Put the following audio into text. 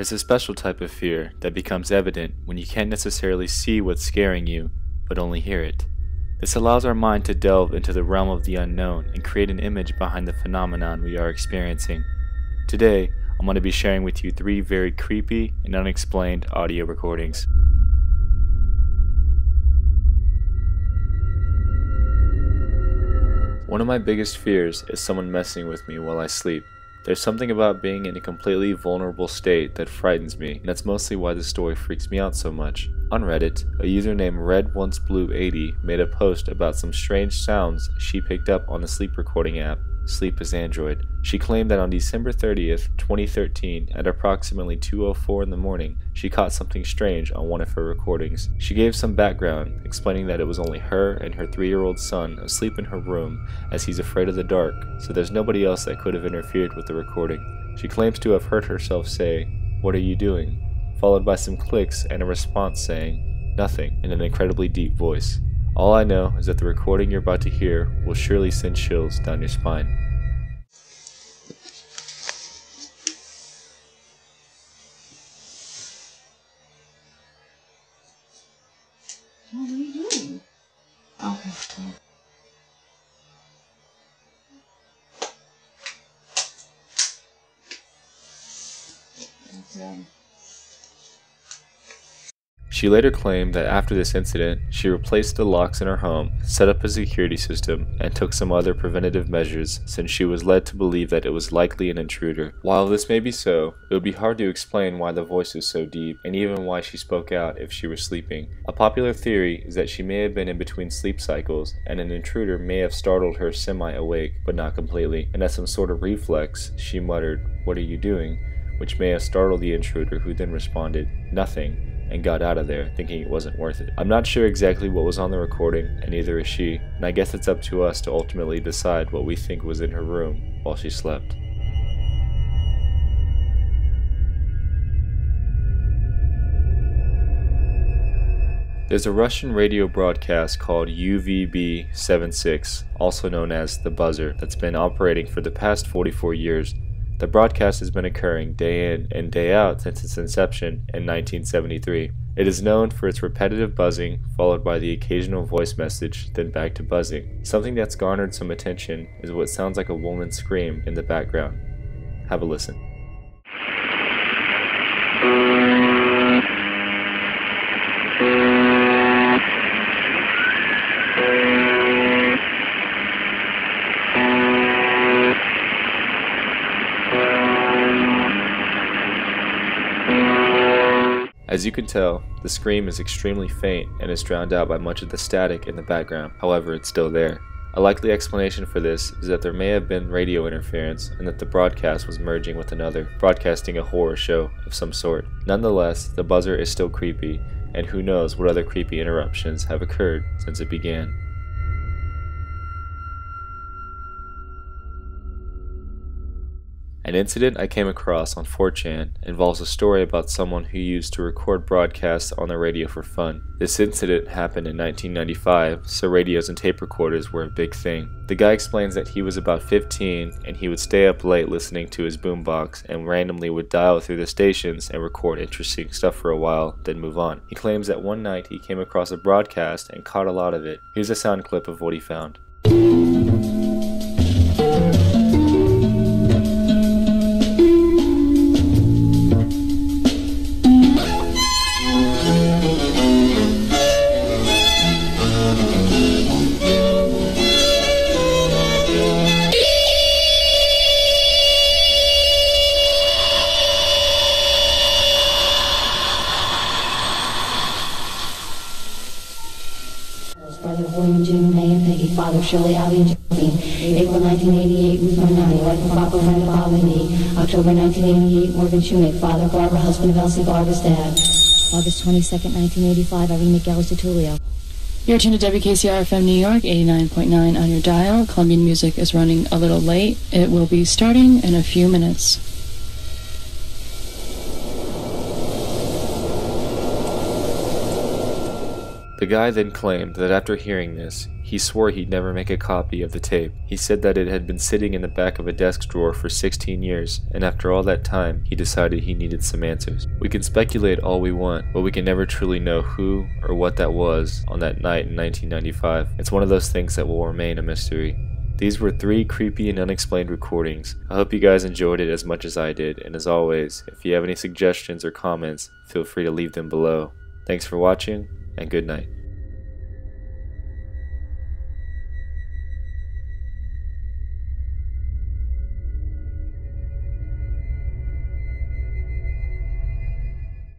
There's a special type of fear that becomes evident when you can't necessarily see what's scaring you, but only hear it. This allows our mind to delve into the realm of the unknown and create an image behind the phenomenon we are experiencing. Today, I'm going to be sharing with you 3 very creepy and unexplained audio recordings. One of my biggest fears is someone messing with me while I sleep. There's something about being in a completely vulnerable state that frightens me, and that's mostly why this story freaks me out so much. On Reddit, a user named RedOnceBlue80 made a post about some strange sounds she picked up on the sleep recording app, Sleep as Android. She claimed that on December 30th, 2013, at approximately 2:04 in the morning, she caught something strange on one of her recordings. She gave some background, explaining that it was only her and her 3-year-old son asleep in her room as he's afraid of the dark, so there's nobody else that could have interfered with the recording. She claims to have heard herself say, "What are you doing?" followed by some clicks and a response saying, "Nothing," in an incredibly deep voice. All I know is that the recording you're about to hear will surely send chills down your spine. What are you doing? Okay. She later claimed that after this incident, she replaced the locks in her home, set up a security system, and took some other preventative measures since she was led to believe that it was likely an intruder. While this may be so, it would be hard to explain why the voice is so deep, and even why she spoke out if she were sleeping. A popular theory is that she may have been in between sleep cycles, and an intruder may have startled her semi-awake, but not completely, and as some sort of reflex, she muttered, "What are you doing?" which may have startled the intruder, who then responded, "Nothing," and got out of there thinking it wasn't worth it. I'm not sure exactly what was on the recording, and neither is she, and I guess it's up to us to ultimately decide what we think was in her room while she slept. There's a Russian radio broadcast called UVB-76, also known as the Buzzer, that's been operating for the past 44 years. The broadcast has been occurring day in and day out since its inception in 1973. It is known for its repetitive buzzing, followed by the occasional voice message, then back to buzzing. Something that's garnered some attention is what sounds like a woman's scream in the background. Have a listen. As you can tell, the scream is extremely faint and is drowned out by much of the static in the background, however it's still there. A likely explanation for this is that there may have been radio interference and that the broadcast was merging with another, broadcasting a horror show of some sort. Nonetheless, the buzzer is still creepy, and who knows what other creepy interruptions have occurred since it began. An incident I came across on 4chan involves a story about someone who used to record broadcasts on the radio for fun. This incident happened in 1995, so radios and tape recorders were a big thing. The guy explains that he was about 15 and he would stay up late listening to his boombox and randomly would dial through the stations and record interesting stuff for a while, then move on. He claims that one night he came across a broadcast and caught a lot of it. Here's a sound clip of what he found. Brother William, Jim, May, and Peggy, Father Shirley, Abby, and Josephine. April 1988, Ruth Marnani, wife of Papa, friend of Bob and me. October 1988, Morgan Schunick, father, Barbara, husband of Elsie, Barbara's dad. August 22nd, 1985, Irene McGillis de Tulio. You're tuned to WKCR FM New York, 89.9 on your dial. Colombian music is running a little late. It will be starting in a few minutes. The The guy then claimed that after hearing this, he swore he'd never make a copy of the tape. He said that it had been sitting in the back of a desk drawer for 16 years, and after all that time, he decided he needed some answers. We can speculate all we want, but we can never truly know who or what that was on that night in 1995. It's one of those things that will remain a mystery. These were 3 creepy and unexplained recordings. I hope you guys enjoyed it as much as I did, and as always, if you have any suggestions or comments, feel free to leave them below. Thanks for watching, and good night.